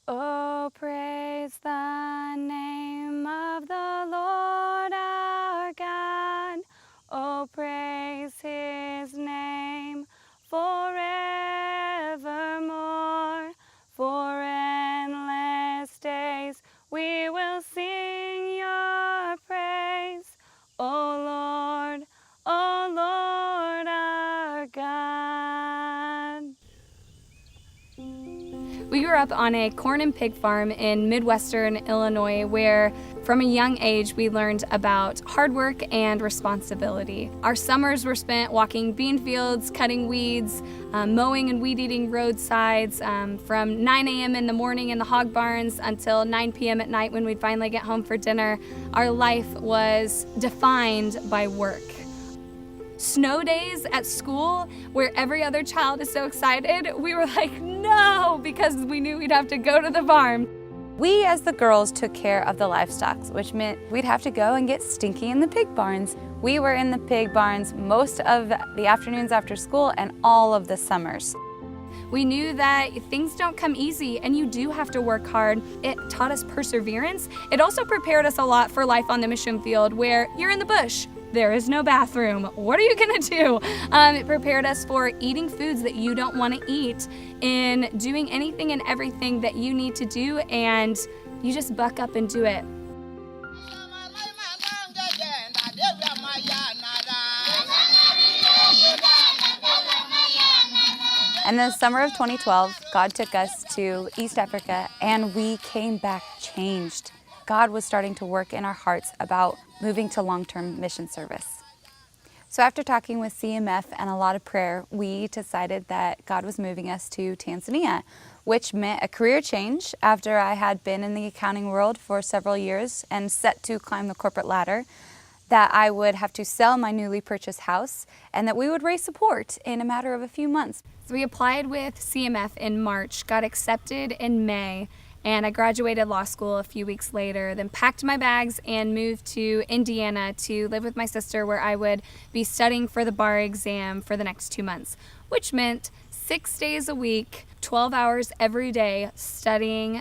Oh, praise the name of the Lord our God. Oh, praise his name forevermore. For endless days we will sing your praise. O Lord our God. We grew up on a corn and pig farm in Midwestern Illinois where from a young age we learned about hard work and responsibility. Our summers were spent walking bean fields, cutting weeds, mowing and weed eating roadsides from 9 a.m. in the morning in the hog barns until 9 p.m. at night when we'd finally get home for dinner. Our life was defined by work. Snow days at school where every other child is so excited, we were like, no, because we knew we'd have to go to the farm. We as the girls took care of the livestock, which meant we'd have to go and get stinky in the pig barns. We were in the pig barns most of the afternoons after school and all of the summers. We knew that things don't come easy and you do have to work hard. It taught us perseverance. It also prepared us a lot for life on the mission field where you're in the bush. There is no bathroom. What are you gonna do? It prepared us for eating foods that you don't wanna eat, in doing anything and everything that you need to do, and you just buck up and do it. And in the summer of 2012, God took us to East Africa and we came back changed. God was starting to work in our hearts about moving to long-term mission service. So after talking with CMF and a lot of prayer, we decided that God was moving us to Tanzania, which meant a career change after I had been in the accounting world for several years and set to climb the corporate ladder, that I would have to sell my newly purchased house and that we would raise support in a matter of a few months. So we applied with CMF in March, got accepted in May, and I graduated law school a few weeks later, then packed my bags and moved to Indiana to live with my sister where I would be studying for the bar exam for the next 2 months, which meant 6 days a week, 12 hours every day, studying.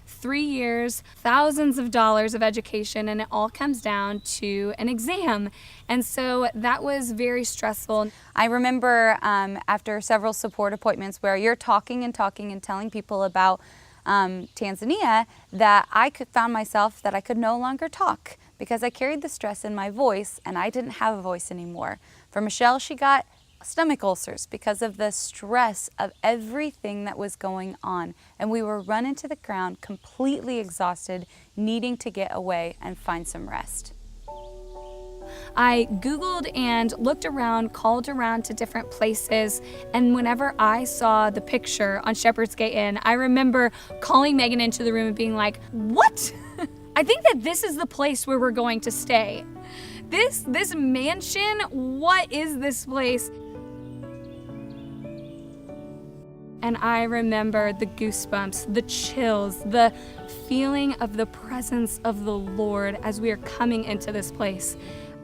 3 years, thousands of dollars of education, and it all comes down to an exam. And so that was very stressful. I remember after several support appointments where you're talking and telling people about Tanzania, that I found myself that I could no longer talk because I carried the stress in my voice and I didn't have a voice anymore. For Michelle, she got stomach ulcers because of the stress of everything that was going on. And we were run into the ground, completely exhausted, needing to get away and find some rest. I Googled and looked around, called around to different places, and whenever I saw the picture on Shepherd's Gate Inn, I remember calling Megan into the room and being like, what? I think that this is the place where we're going to stay. This mansion, what is this place? And I remember the goosebumps, the chills, the feeling of the presence of the Lord as we are coming into this place.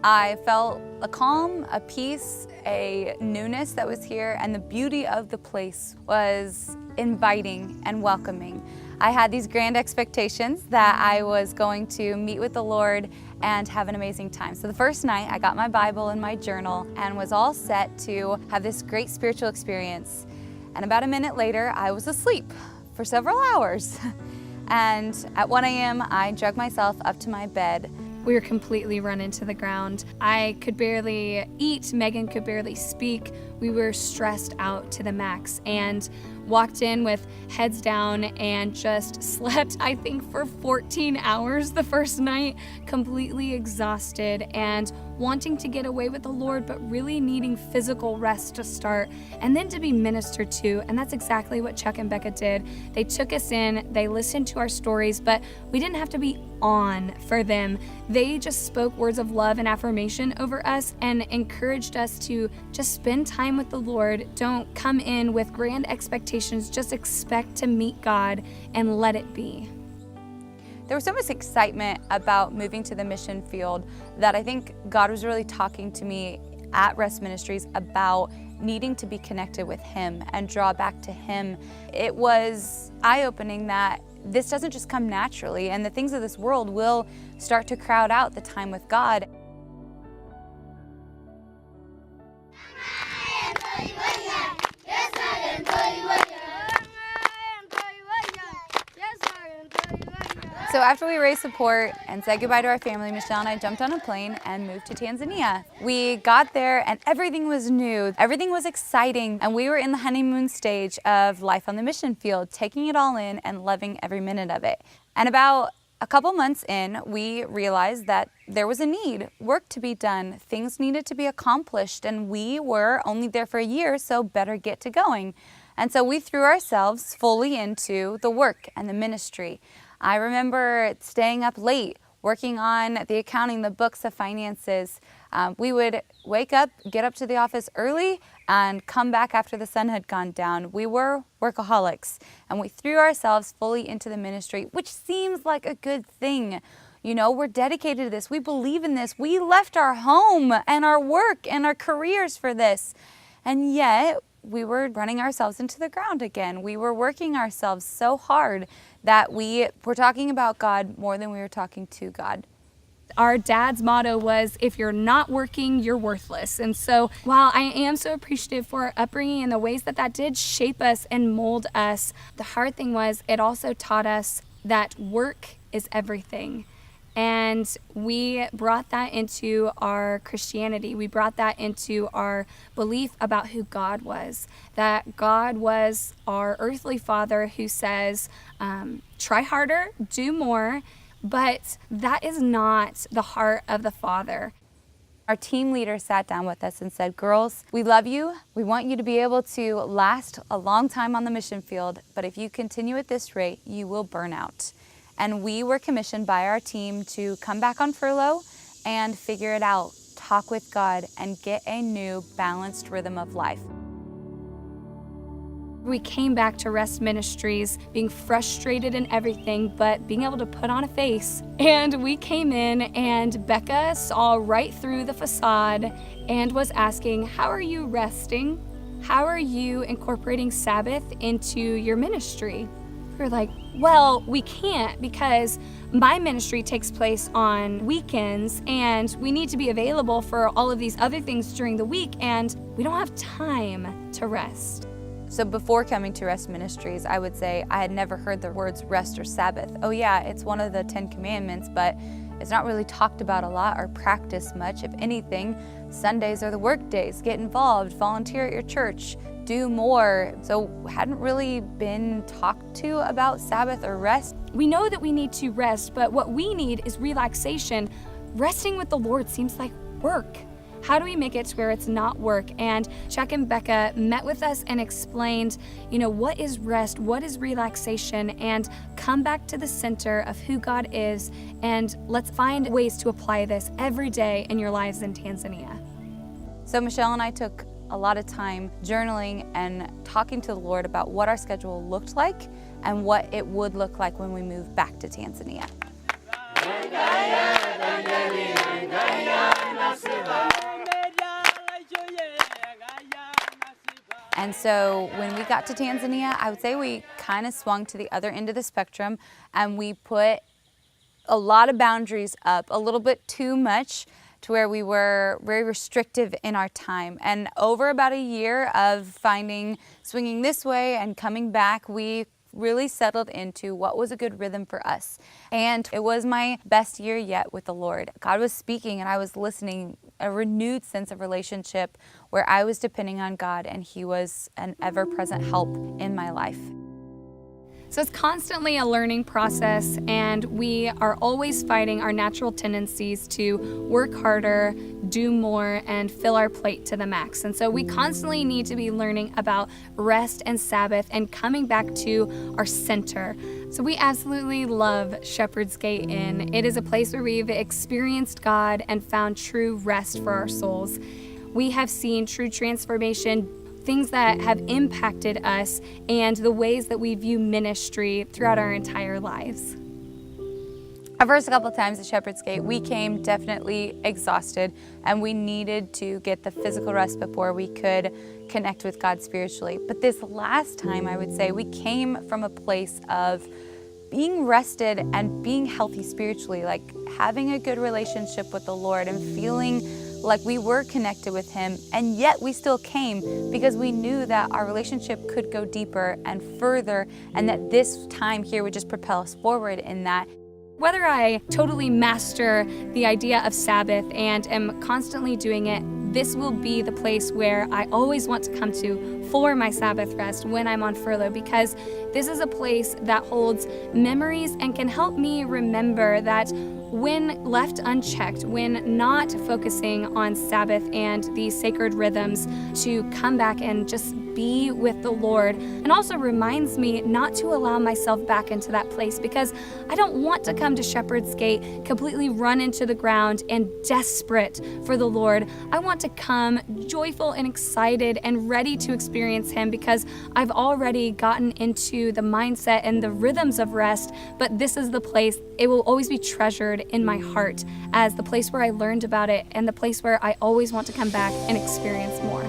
I felt a calm, a peace, a newness that was here, and the beauty of the place was inviting and welcoming. I had these grand expectations that I was going to meet with the Lord and have an amazing time. So the first night I got my Bible and my journal and was all set to have this great spiritual experience. And about a minute later, I was asleep for several hours. And at 1 a.m., I dragged myself up to my bed. We were completely run into the ground. I could barely eat. Megan could barely speak. We were stressed out to the max and walked in with heads down and just slept, I think, for 14 hours the first night, completely exhausted and wanting to get away with the Lord, but really needing physical rest to start and then to be ministered to. And that's exactly what Chuck and Becca did. They took us in, they listened to our stories, but we didn't have to be on for them. They just spoke words of love and affirmation over us and encouraged us to just spend time with the Lord. Don't come in with grand expectations, just expect to meet God and let it be. There was so much excitement about moving to the mission field that I think God was really talking to me at Rest Ministries about needing to be connected with Him and draw back to Him. It was eye-opening that this doesn't just come naturally, and the things of this world will start to crowd out the time with God. So after we raised support and said goodbye to our family, Michelle and I jumped on a plane and moved to Tanzania. We got there and everything was new, everything was exciting, and we were in the honeymoon stage of life on the mission field, taking it all in and loving every minute of it. And about a couple months in, we realized that there was a need, work to be done, things needed to be accomplished, and we were only there for a year, so better get to going. And so we threw ourselves fully into the work and the ministry. I remember staying up late, working on the accounting, the books, the finances. We would wake up, get up to the office early, and come back after the sun had gone down. We were workaholics, and we threw ourselves fully into the ministry, which seems like a good thing. You know, we're dedicated to this. We believe in this. We left our home and our work and our careers for this. And yet, we were running ourselves into the ground again. We were working ourselves so hard that we were talking about God more than we were talking to God. Our dad's motto was, if you're not working, you're worthless. And so while I am so appreciative for our upbringing and the ways that that did shape us and mold us, the hard thing was it also taught us that work is everything. And we brought that into our Christianity. We brought that into our belief about who God was. That God was our earthly father who says, try harder, do more. But that is not the heart of the Father. Our team leader sat down with us and said, girls, we love you. We want you to be able to last a long time on the mission field. But if you continue at this rate, you will burn out. And we were commissioned by our team to come back on furlough and figure it out, talk with God, and get a new balanced rhythm of life. We came back to Rest Ministries being frustrated in everything, but being able to put on a face. And we came in and Becca saw right through the facade and was asking, how are you resting? How are you incorporating Sabbath into your ministry? We were like, well, we can't because my ministry takes place on weekends and we need to be available for all of these other things during the week and we don't have time to rest. So before coming to Rest Ministries, I would say I had never heard the words rest or Sabbath. Oh yeah, it's one of the 10 commandments, but it's not really talked about a lot or practiced much. If anything, Sundays are the work days. Get involved, volunteer at your church, do more. So hadn't really been talked to about Sabbath or rest. We know that we need to rest, but what we need is relaxation. Resting with the Lord seems like work. How do we make it to where it's not work? And Chuck and Becca met with us and explained, what is rest, what is relaxation, and come back to the center of who God is, and let's find ways to apply this every day in your lives in Tanzania. So Michelle and I took a lot of time journaling and talking to the Lord about what our schedule looked like and what it would look like when we moved back to Tanzania. And so when we got to Tanzania, I would say we kind of swung to the other end of the spectrum and we put a lot of boundaries up, a little bit too much, to where we were very restrictive in our time. And over about a year of swinging this way and coming back, we really settled into what was a good rhythm for us. And it was my best year yet with the Lord. God was speaking and I was listening, a renewed sense of relationship where I was depending on God and He was an ever-present help in my life. So it's constantly a learning process, and we are always fighting our natural tendencies to work harder, do more, and fill our plate to the max. And so we constantly need to be learning about rest and Sabbath and coming back to our center. So we absolutely love Shepherd's Gate Inn. It is a place where we've experienced God and found true rest for our souls. We have seen true transformation, things that have impacted us, and the ways that we view ministry throughout our entire lives. Our first couple times at Shepherd's Gate, we came definitely exhausted, and we needed to get the physical rest before we could connect with God spiritually. But this last time, I would say, we came from a place of being rested and being healthy spiritually, like having a good relationship with the Lord and feeling like we were connected with Him. And yet we still came because we knew that our relationship could go deeper and further, and that this time here would just propel us forward in that. Whether I totally master the idea of Sabbath and am constantly doing it, this will be the place where I always want to come to for my Sabbath rest when I'm on furlough, because this is a place that holds memories and can help me remember that when left unchecked, when not focusing on Sabbath and these sacred rhythms, to come back and just be with the Lord. And also reminds me not to allow myself back into that place, because I don't want to come to Shepherd's Gate completely run into the ground and desperate for the Lord. I want to come joyful and excited and ready to experience Him, because I've already gotten into the mindset and the rhythms of rest. But this is the place, it will always be treasured in my heart as the place where I learned about it and the place where I always want to come back and experience more.